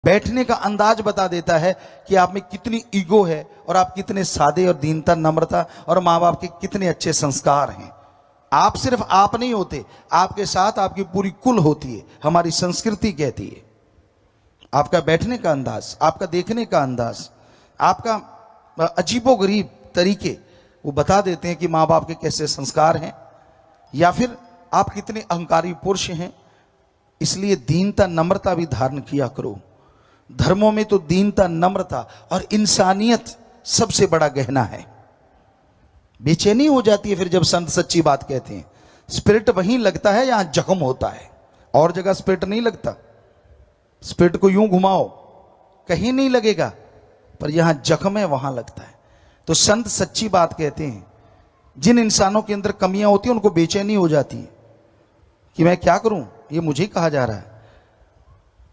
बैठने का अंदाज बता देता है कि आप में कितनी ईगो है और आप कितने सादे और दीनता, नम्रता और माँ बाप के कितने अच्छे संस्कार हैं। आप सिर्फ आप नहीं होते, आपके साथ आपकी पूरी कुल होती है। हमारी संस्कृति कहती है आपका बैठने का अंदाज, आपका देखने का अंदाज, आपका अजीबोगरीब तरीके वो बता देते हैं कि माँ बाप के कैसे संस्कार हैं या फिर आप कितने अहंकारी पुरुष हैं। इसलिए दीनता, नम्रता भी धारण किया करो। धर्मों में तो दीनता, नम्रता और इंसानियत सबसे बड़ा गहना है। बेचैनी हो जाती है फिर जब संत सच्ची बात कहते हैं। स्पिरिट वहीं लगता है जहां जख्म होता है, और जगह स्पिरिट नहीं लगता। स्पिरिट को यूं घुमाओ कहीं नहीं लगेगा, पर यहां जख्म है वहां लगता है। तो संत सच्ची बात कहते हैं। जिन इंसानों के अंदर कमियां होती हैं उनको बेचैनी हो जाती है कि मैं क्या करूं, ये मुझे कहा जा रहा है।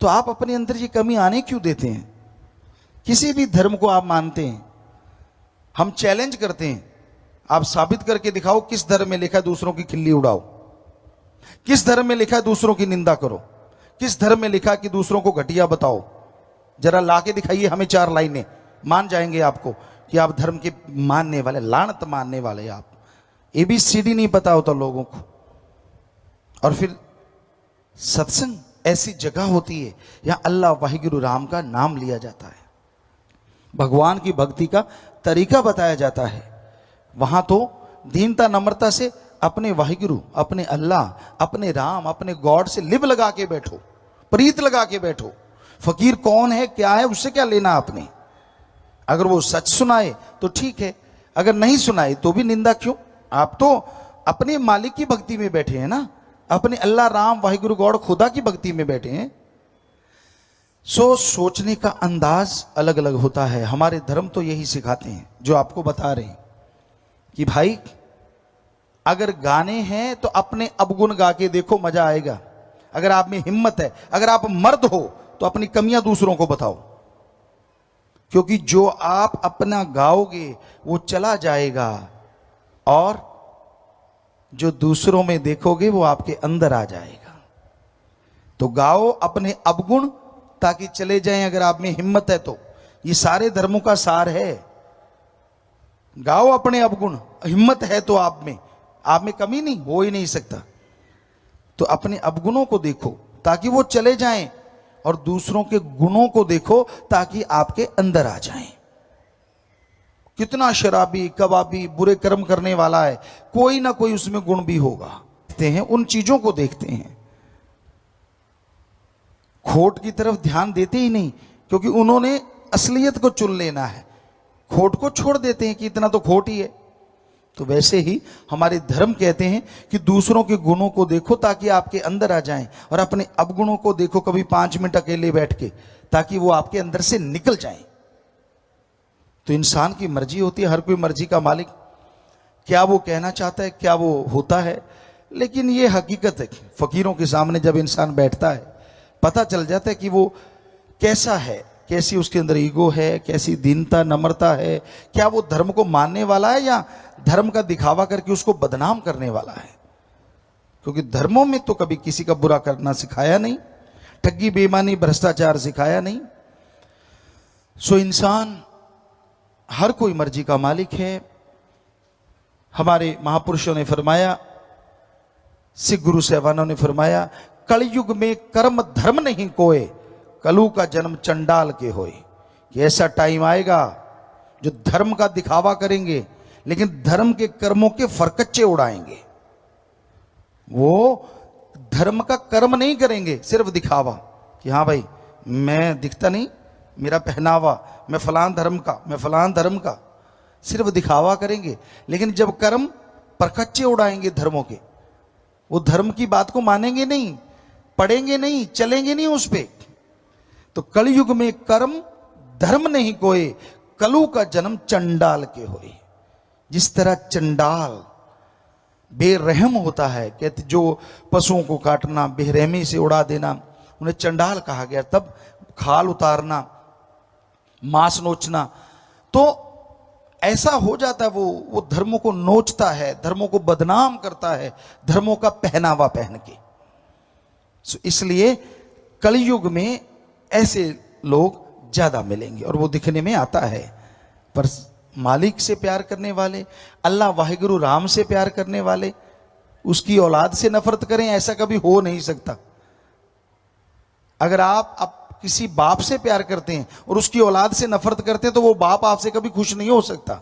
तो आप अपने अंदर ये कमी आने क्यों देते हैं? किसी भी धर्म को आप मानते हैं, हम चैलेंज करते हैं, आप साबित करके दिखाओ किस धर्म में लिखा है दूसरों की खिल्ली उड़ाओ, किस धर्म में लिखा है दूसरों की निंदा करो, किस धर्म में लिखा कि दूसरों को घटिया बताओ। जरा लाके दिखाइए हमें 4 लाइनें, मान जाएंगे आपको कि आप धर्म के मानने वाले, लानत मानने वाले। आप ABCD नहीं पता होता लोगों को। और फिर सत्संग ऐसी जगह होती है यहां अल्लाह वाहिगुरु राम का नाम लिया जाता है, भगवान की भक्ति का तरीका बताया जाता है। वहां तो दीनता, नम्रता से अपने वाहिगुरु, अपने अल्लाह, अपने राम, अपने गॉड से लिव लगा के बैठो, प्रीत लगा के बैठो। फकीर कौन है, क्या है, उससे क्या लेना आपने। अगर वो सच सुनाए तो ठीक है, अगर नहीं सुनाए तो भी निंदा क्यों। आप तो अपने मालिक की भक्ति में बैठे हैं ना, अपने अल्लाह, राम, वाहिगुरु, गॉड, खुदा की भक्ति में बैठे हैं। सोचने का अंदाज अलग अलग होता है। हमारे धर्म तो यही सिखाते हैं जो आपको बता रहे हैं कि भाई अगर गाने हैं तो अपने अवगुण गा के देखो, मजा आएगा। अगर आप में हिम्मत है, अगर आप मर्द हो तो अपनी कमियां दूसरों को बताओ, क्योंकि जो आप अपना गाओगे वो चला जाएगा और जो दूसरों में देखोगे वो आपके अंदर आ जाएगा। तो गाओ अपने अवगुण ताकि चले जाएं, अगर आप में हिम्मत है तो। ये सारे धर्मों का सार है। गाओ अपने अवगुण, हिम्मत है तो आप में कमी नहीं हो ही नहीं सकता। तो अपने अवगुणों को देखो ताकि वो चले जाएं, और दूसरों के गुणों को देखो ताकि आपके अंदर आ जाएं। कितना शराबी, कबाबी, बुरे कर्म करने वाला है, कोई ना कोई उसमें गुण भी होगा। देखते हैं, उन चीजों को देखते हैं, खोट की तरफ ध्यान देते ही नहीं, क्योंकि उन्होंने असलियत को चुन लेना है। खोट को छोड़ देते हैं कि इतना तो खोट ही है। तो वैसे ही हमारे धर्म कहते हैं कि दूसरों के गुणों को देखो ताकि आपके अंदर आ जाएं, और अपने अवगुणों को देखो कभी 5 मिनट अकेले बैठ के, ताकि वो आपके अंदर से निकल जाएं। तो इंसान की मर्जी होती है, हर कोई मर्जी का मालिक। क्या वो कहना चाहता है, क्या वो होता है। लेकिन ये हकीकत है, फकीरों के सामने जब इंसान बैठता है पता चल जाता है कि वो कैसा है, कैसी उसके अंदर ईगो है, कैसी दीनता, नम्रता है। क्या वो धर्म को मानने वाला है या धर्म का दिखावा करके उसको बदनाम करने वाला है। क्योंकि धर्मों में तो कभी किसी का बुरा करना सिखाया नहीं, ठगी, बेईमानी, भ्रष्टाचार सिखाया नहीं। सो इंसान हर कोई मर्जी का मालिक है। हमारे महापुरुषों ने फरमाया, सिख गुरु साहबानों ने फरमाया, कलयुग में कर्म धर्म नहीं कोय, कलु का जन्म चंडाल के होए। कि ऐसा टाइम आएगा जो धर्म का दिखावा करेंगे लेकिन धर्म के कर्मों के फरकच्चे उड़ाएंगे। वो धर्म का कर्म नहीं करेंगे, सिर्फ दिखावा कि हाँ भाई मैं दिखता नहीं, मेरा पहनावा, मैं फलान धर्म का, मैं फलान धर्म का, सिर्फ दिखावा करेंगे। लेकिन जब कर्म परखच्चे उड़ाएंगे धर्मों के, वो धर्म की बात को मानेंगे नहीं, पढ़ेंगे नहीं, चलेंगे नहीं उस पे। तो कलयुग में कर्म धर्म नहीं कोई, कलु का जन्म चंडाल के होए। जिस तरह चंडाल बेरहम होता है, कहते जो पशुओं को काटना, बेरहमी से उड़ा देना, उन्हें चंडाल कहा गया। तब खाल उतारना, मांस नोचना, तो ऐसा हो जाता है। वो धर्मों को नोचता है, धर्मों को बदनाम करता है, धर्मों का पहनावा पहन के। इसलिए कलयुग में ऐसे लोग ज्यादा मिलेंगे और वो दिखने में आता है। पर मालिक से प्यार करने वाले, अल्लाह वाहिगुरु राम से प्यार करने वाले, उसकी औलाद से नफरत करें, ऐसा कभी हो नहीं सकता। अगर आप किसी बाप से प्यार करते हैं और उसकी औलाद से नफरत करते हैं तो वो बाप आपसे कभी खुश नहीं हो सकता।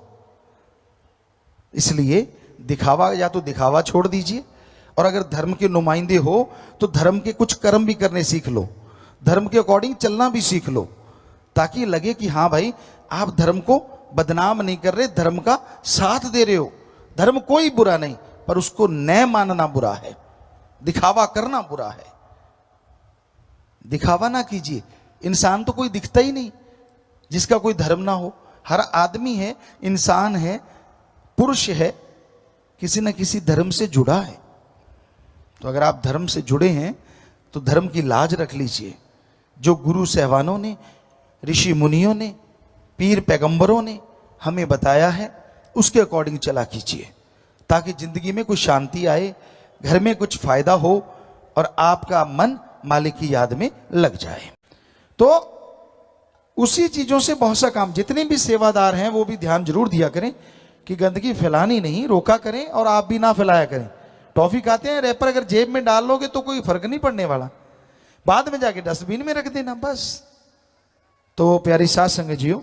इसलिए दिखावा, या तो दिखावा छोड़ दीजिए, और अगर धर्म के नुमाइंदे हो तो धर्म के कुछ कर्म भी करने सीख लो, धर्म के अकॉर्डिंग चलना भी सीख लो, ताकि लगे कि हाँ भाई आप धर्म को बदनाम नहीं कर रहे, धर्म का साथ दे रहे हो। धर्म कोई बुरा नहीं, पर उसको न मानना बुरा है, दिखावा करना बुरा है। दिखावा ना कीजिए। इंसान तो कोई दिखता ही नहीं जिसका कोई धर्म ना हो। हर आदमी है, इंसान है, पुरुष है, किसी न किसी धर्म से जुड़ा है। तो अगर आप धर्म से जुड़े हैं तो धर्म की लाज रख लीजिए। जो गुरु सहवानों ने, ऋषि मुनियों ने, पीर पैगंबरों ने हमें बताया है उसके अकॉर्डिंग चला कीजिए, ताकि जिंदगी में कुछ शांति आए, घर में कुछ फायदा हो और आपका मन मालिक की याद में लग जाए। तो उसी चीजों से बहुत सा काम, जितने भी सेवादार हैं वो भी ध्यान जरूर दिया करें कि गंदगी फैलानी नहीं, रोका करें और आप भी ना फैलाया करें। टॉफी खाते हैं, रैपर अगर जेब में डाल लोगे तो कोई फर्क नहीं पड़ने वाला, बाद में जाके डस्टबिन में रख देना बस। तो प्यारी साथ संग जियो,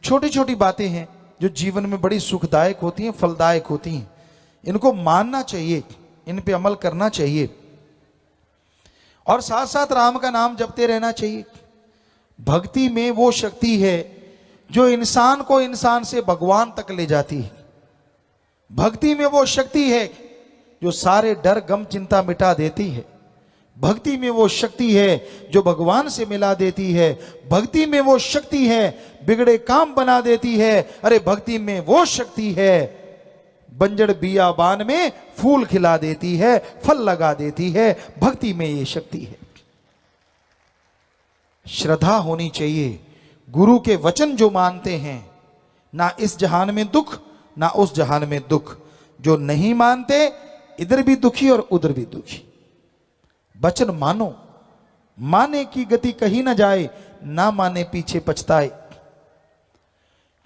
छोटी छोटी बातें हैं जो जीवन में बड़ी सुखदायक होती हैं, फलदायक होती हैं, इनको मानना चाहिए, इन पे अमल करना चाहिए और साथ साथ राम का नाम जपते रहना चाहिए। भक्ति में वो शक्ति है जो इंसान को इंसान से भगवान तक ले जाती है। भक्ति में वो शक्ति है जो सारे डर गम चिंता मिटा देती है। भक्ति में वो शक्ति है जो भगवान से मिला देती है। भक्ति में वो शक्ति है बिगड़े काम बना देती है। अरे भक्ति में वो शक्ति है बंजर बियाबान में फूल खिला देती है, फल लगा देती है। भक्ति में ये शक्ति है। श्रद्धा होनी चाहिए। गुरु के वचन जो मानते हैं, ना इस जहान में दुख ना उस जहान में दुख। जो नहीं मानते, इधर भी दुखी और उधर भी दुखी। वचन मानो, माने की गति कहीं ना जाए, ना माने पीछे पछताए।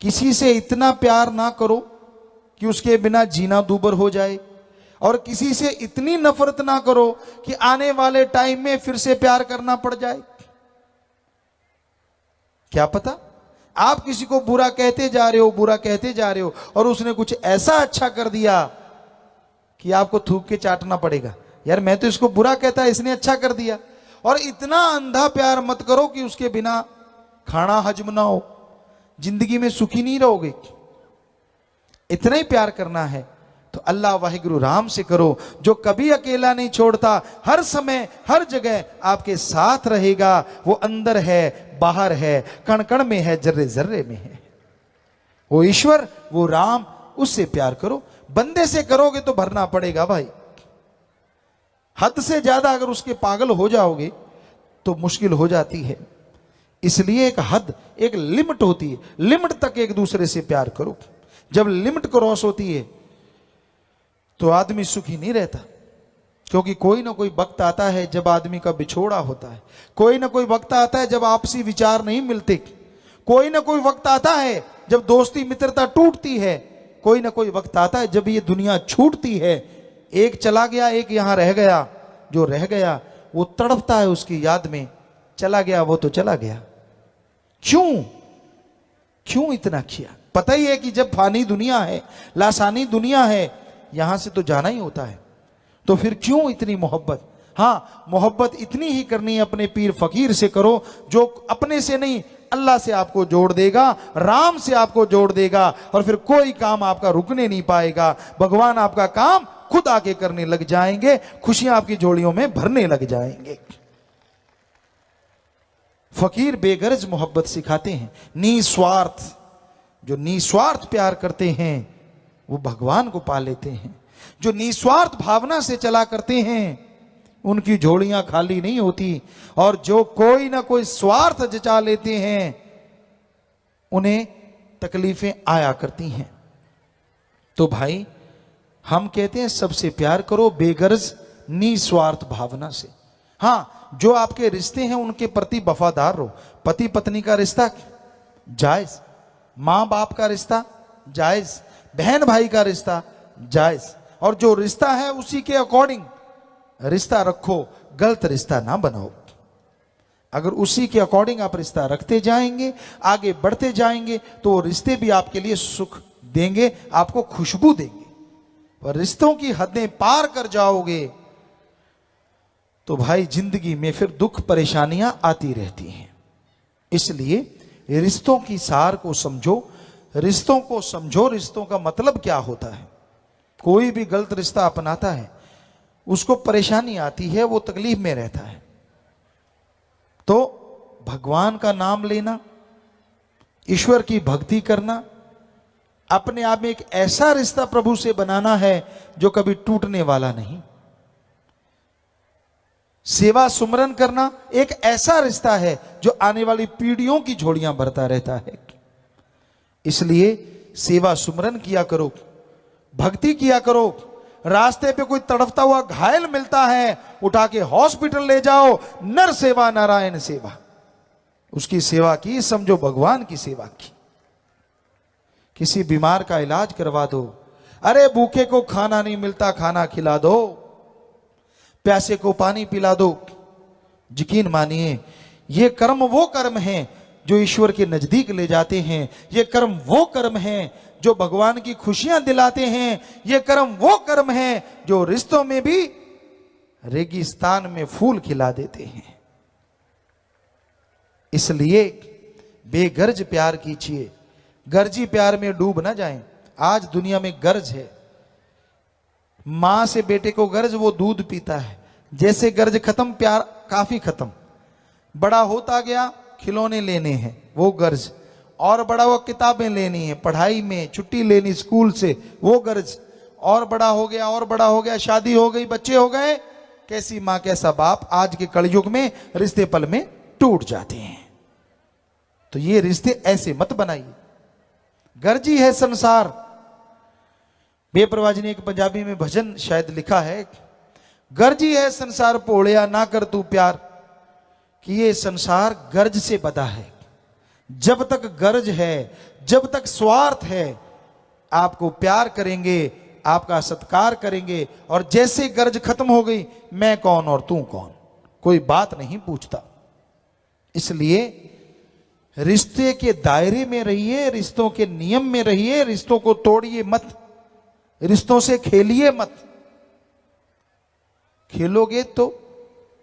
किसी से इतना प्यार ना करो कि उसके बिना जीना दूभर हो जाए, और किसी से इतनी नफरत ना करो कि आने वाले टाइम में फिर से प्यार करना पड़ जाए। क्या पता आप किसी को बुरा कहते जा रहे हो, बुरा कहते जा रहे हो, और उसने कुछ ऐसा अच्छा कर दिया कि आपको थूक के चाटना पड़ेगा, यार मैं तो इसको बुरा कहता, इसने अच्छा कर दिया। और इतना अंधा प्यार मत करो कि उसके बिना खाना हजम ना हो, जिंदगी में सुखी नहीं रहोगे। इतना ही प्यार करना है तो अल्लाह वाहिगुरु राम से करो, जो कभी अकेला नहीं छोड़ता, हर समय हर जगह आपके साथ रहेगा। वो अंदर है, बाहर है, कण कण में है, जर्रे जर्रे में है। वो ईश्वर, वो राम, उससे प्यार करो। बंदे से करोगे तो भरना पड़ेगा भाई। हद से ज्यादा अगर उसके पागल हो जाओगे तो मुश्किल हो जाती है। इसलिए एक हद, एक लिमिट होती है, लिमिट तक एक दूसरे से प्यार करो। जब लिमिट क्रॉस होती है तो आदमी सुखी नहीं रहता, क्योंकि कोई ना कोई वक्त आता है जब आदमी का बिछोड़ा होता है। कोई ना कोई वक्त आता है जब आपसी विचार नहीं मिलते। कोई ना कोई वक्त आता है जब दोस्ती मित्रता टूटती है। कोई ना कोई वक्त आता है जब ये दुनिया छूटती है। एक चला गया, एक यहां रह गया। जो रह गया वो तड़पता है उसकी याद में, चला गया वो तो चला गया। क्यों इतना किया? पता ही है कि जब फानी दुनिया है, लासानी दुनिया है, यहां से तो जाना ही होता है, तो फिर क्यों इतनी मोहब्बत? हाँ, मोहब्बत इतनी ही करनी है अपने पीर फकीर से करो, जो अपने से नहीं अल्लाह से आपको जोड़ देगा, राम से आपको जोड़ देगा, और फिर कोई काम आपका रुकने नहीं पाएगा। भगवान आपका काम खुद आके करने लग जाएंगे, खुशियां आपकी झोलियों में भरने लग जाएंगे। फकीर बेगरज मोहब्बत सिखाते हैं, निस्वार्थ। जो निस्वार्थ प्यार करते हैं वो भगवान को पा लेते हैं। जो निस्वार्थ भावना से चला करते हैं उनकी झोलियां खाली नहीं होती, और जो कोई ना कोई स्वार्थ जचा लेते हैं उन्हें तकलीफें आया करती हैं। तो भाई हम कहते हैं सबसे प्यार करो बेगरज निस्वार्थ भावना से। हाँ, जो आपके रिश्ते हैं उनके प्रति वफादार रहो। पति पत्नी का रिश्ता जायज, माँ बाप का रिश्ता जायज, बहन भाई का रिश्ता जायज, और जो रिश्ता है उसी के अकॉर्डिंग रिश्ता रखो, गलत रिश्ता ना बनाओ। अगर उसी के अकॉर्डिंग आप रिश्ता रखते जाएंगे, आगे बढ़ते जाएंगे, तो वो रिश्ते भी आपके लिए सुख देंगे, आपको खुशबू देंगे। और रिश्तों की हदें पार कर जाओगे तो भाई जिंदगी में फिर दुख परेशानियां आती रहती हैं। इसलिए रिश्तों की सार को समझो, रिश्तों को समझो, रिश्तों का मतलब क्या होता है। कोई भी गलत रिश्ता अपनाता है उसको परेशानी आती है, वो तकलीफ में रहता है। तो भगवान का नाम लेना, ईश्वर की भक्ति करना, अपने आप में एक ऐसा रिश्ता प्रभु से बनाना है जो कभी टूटने वाला नहीं। सेवा सुमरन करना एक ऐसा रिश्ता है जो आने वाली पीढ़ियों की झोलियां भरता रहता है। इसलिए सेवा सुमरन किया करो, भक्ति किया करो। रास्ते पे कोई तड़फता हुआ घायल मिलता है, उठा के हॉस्पिटल ले जाओ, नर सेवा नारायण सेवा, उसकी सेवा की समझो भगवान की सेवा की। किसी बीमार का इलाज करवा दो, अरे भूखे को खाना नहीं मिलता खाना खिला दो, प्यासे को पानी पिला दो। यकीन मानिए ये कर्म वो कर्म हैं जो ईश्वर के नजदीक ले जाते हैं, ये कर्म वो कर्म हैं जो भगवान की खुशियां दिलाते हैं, ये कर्म वो कर्म हैं जो रिश्तों में भी रेगिस्तान में फूल खिला देते हैं। इसलिए बेगर्ज प्यार कीजिए, गर्जी प्यार में डूब ना जाएं। आज दुनिया में गर्ज है, मां से बेटे को गर्ज, वो दूध पीता है, जैसे गर्ज खत्म प्यार काफी खत्म। बड़ा होता गया खिलौने लेने हैं वो गर्ज, और बड़ा वो किताबें लेनी है, पढ़ाई में छुट्टी लेनी स्कूल से वो गर्ज, और बड़ा हो गया और बड़ा हो गया, शादी हो गई, बच्चे हो गए, कैसी मां कैसा बाप। आज के कलयुग में रिश्ते पल में टूट जाते हैं। तो ये रिश्ते ऐसे मत बनाइए। गर्जी है संसार। बेपरवाह जी ने एक पंजाबी में भजन शायद लिखा है, गर्जी है संसार भोलिया ना कर तू प्यार, कि ये संसार गर्ज से बधा है। जब तक गर्ज है, जब तक स्वार्थ है, आपको प्यार करेंगे, आपका सत्कार करेंगे, और जैसे गर्ज खत्म हो गई, मैं कौन और तू कौन, कोई बात नहीं पूछता। इसलिए रिश्ते के दायरे में रहिए, रिश्तों के नियम में रहिए, रिश्तों को तोड़िए मत, रिश्तों से खेलिए मत। खेलोगे तो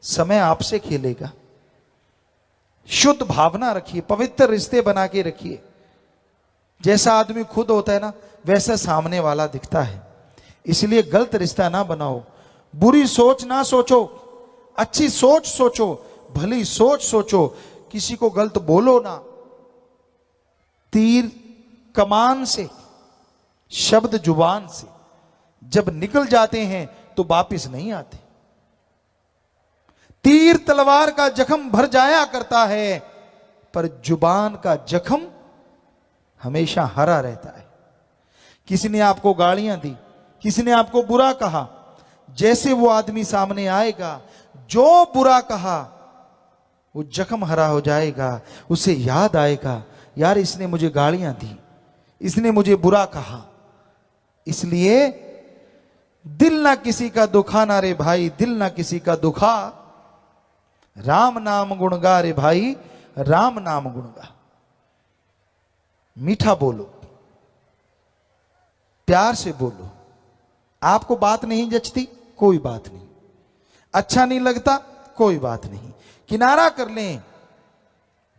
समय आपसे खेलेगा। शुद्ध भावना रखिए, पवित्र रिश्ते बना के रखिए। जैसा आदमी खुद होता है ना, वैसा सामने वाला दिखता है। इसलिए गलत रिश्ता ना बनाओ, बुरी सोच ना सोचो, अच्छी सोच सोचो, भली सोच सोचो। किसी को गलत बोलो ना। तीर कमान से, शब्द जुबान से जब निकल जाते हैं तो वापिस नहीं आते। तीर तलवार का जख्म भर जाया करता है, पर जुबान का जख्म हमेशा हरा रहता है। किसी ने आपको गालियां दी, किसी ने आपको बुरा कहा, जैसे वो आदमी सामने आएगा, जो बुरा कहा वो जख्म हरा हो जाएगा। उसे याद आएगा, यार इसने मुझे गालियां दी, इसने मुझे बुरा कहा। इसलिए दिल ना किसी का दुखाना रे भाई, दिल ना किसी का दुखा, राम नाम गुण गा रे भाई, राम नाम गुण गा। मीठा बोलो, प्यार से बोलो। आपको बात नहीं जचती, कोई बात नहीं, अच्छा नहीं लगता, कोई बात नहीं, किनारा कर लें।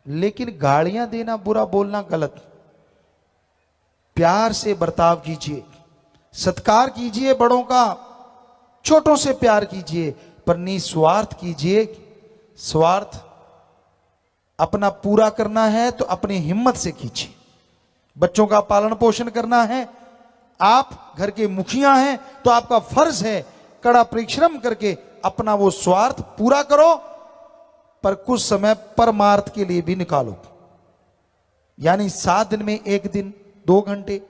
लेकिन गालियां देना, बुरा बोलना गलत। प्यार से बर्ताव कीजिए, सत्कार कीजिए बड़ों का, छोटों से प्यार कीजिए, पर निस्वार्थ कीजिए। स्वार्थ अपना पूरा करना है तो अपनी हिम्मत से कीजिए। बच्चों का पालन पोषण करना है, आप घर के मुखिया हैं तो आपका फर्ज है कड़ा परिश्रम करके अपना वो स्वार्थ पूरा करो, पर कुछ समय परमार्थ के लिए भी निकालो। यानी 7 दिन में 1 दिन 2 घंटे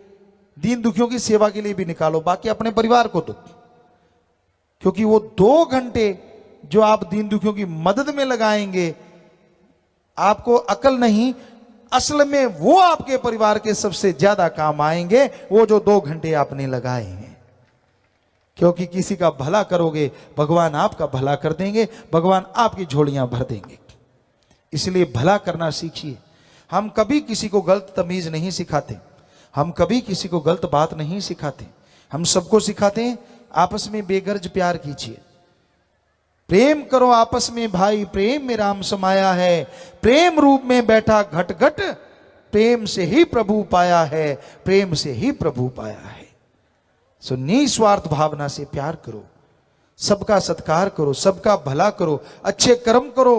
दीन दुखियों की सेवा के लिए भी निकालो, बाकी अपने परिवार को दो। क्योंकि वो 2 घंटे जो आप दीन दुखियों की मदद में लगाएंगे, आपको अकल नहीं, असल में वो आपके परिवार के सबसे ज्यादा काम आएंगे, वो जो 2 घंटे आपने लगाए हैं। क्योंकि किसी का भला करोगे, भगवान आपका भला कर देंगे, भगवान आपकी झोलियां भर देंगे। इसलिए भला करना सीखिए। हम कभी किसी को गलत तमीज नहीं सिखाते, हम कभी किसी को गलत बात नहीं सिखाते। हम सबको सिखाते हैं आपस में बेगर्ज प्यार कीजिए, प्रेम करो आपस में भाई, प्रेम में राम समाया है, प्रेम रूप में बैठा घट घट, प्रेम से ही प्रभु पाया है, प्रेम से ही प्रभु पाया है। सो निस्वार्थ भावना से प्यार करो, सबका सत्कार करो, सबका भला करो, अच्छे कर्म करो।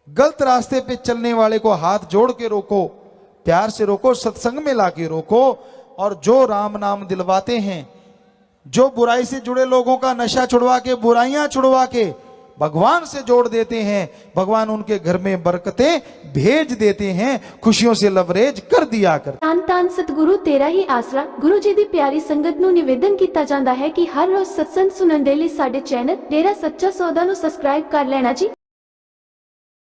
गलत रास्ते पे चलने वाले को हाथ जोड़ के रोको, प्यार से रोको, सत्संग में लाके रोको। और जो राम नाम दिलवाते हैं, जो बुराई से जुड़े लोगों का नशा छुड़वा के, बुराइयां छुड़वा के भगवान से जोड़ देते हैं, भगवान उनके घर में बरकतें भेज देते हैं, खुशियों से लवरेज कर दिया कर। ਧੰਨ ਧੰਨ ਸਤਿਗੁਰੂ ਤੇਰਾ ਹੀ ਆਸਰਾ। ਗੁਰੂ ਜੀ ਦੀ ਪਿਆਰੀ ਸੰਗਤ ਨੂੰ ਨਿਵੇਦਨ ਕੀਤਾ ਜਾਂਦਾ ਹੈ ਕਿ ਹਰ ਰੋਜ਼ ਸਤਸੰਗ ਸੁਣਨ ਦੇ ਲਈ ਸਾਡੇ ਚੈਨਲ ਡੇਰਾ ਸੱਚਾ ਸੌਦਾ ਨੂੰ ਸਬਸਕ੍ਰਾਈਬ ਕਰ ਲੈਣਾ ਜੀ।